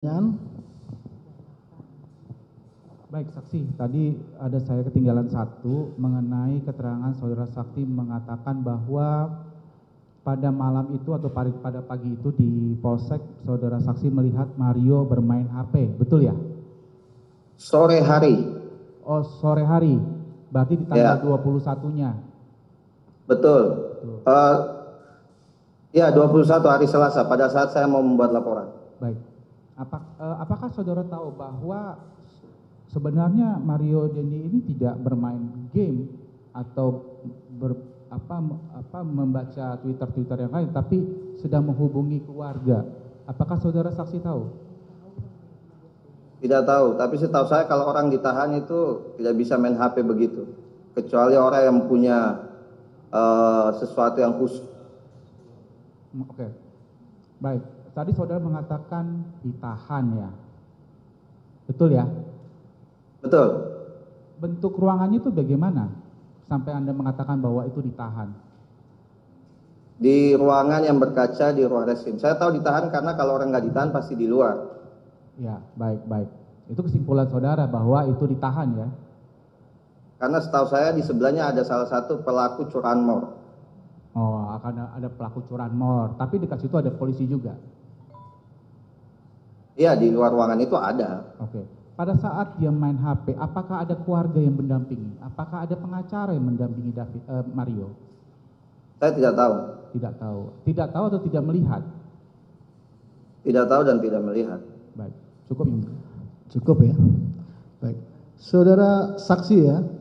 Pertanyaan? Baik, saksi. Tadi ada saya ketinggalan satu mengenai keterangan saudara saksi mengatakan bahwa pada malam itu atau pada pagi itu di Polsek saudara saksi melihat Mario bermain HP, betul ya? Sore hari. Oh, sore hari. Berarti di tanggal 21-nya. Betul. Ya, 21 hari Selasa pada saat saya mau membuat laporan. Baik. Apakah saudara tahu bahwa sebenarnya Mario Dendi ini tidak bermain game atau membaca Twitter yang lain, tapi sedang menghubungi keluarga? Apakah saudara saksi tahu? Tidak tahu, tapi setahu saya kalau orang ditahan itu tidak bisa main HP begitu, kecuali orang yang punya sesuatu yang khusus. Oke. Baik. Tadi saudara mengatakan ditahan ya, betul ya? Betul. Bentuk ruangannya itu bagaimana sampai Anda mengatakan bahwa itu ditahan? Di ruangan yang berkaca di ruang reskrim. Saya tahu ditahan karena kalau orang nggak ditahan pasti di luar. Ya, baik. Itu kesimpulan saudara bahwa itu ditahan ya? Karena setahu saya di sebelahnya ada salah satu pelaku curanmor. Oh, akan ada pelaku curanmor, tapi dekat situ ada polisi juga? Iya, di luar ruangan itu ada. Oke. Pada saat dia main HP, apakah ada keluarga yang mendampingi? Apakah ada pengacara yang mendampingi Mario? Saya tidak tahu. Tidak tahu. Tidak tahu atau tidak melihat? Tidak tahu dan tidak melihat. Baik, cukup ya. Cukup ya. Baik. Saudara saksi ya.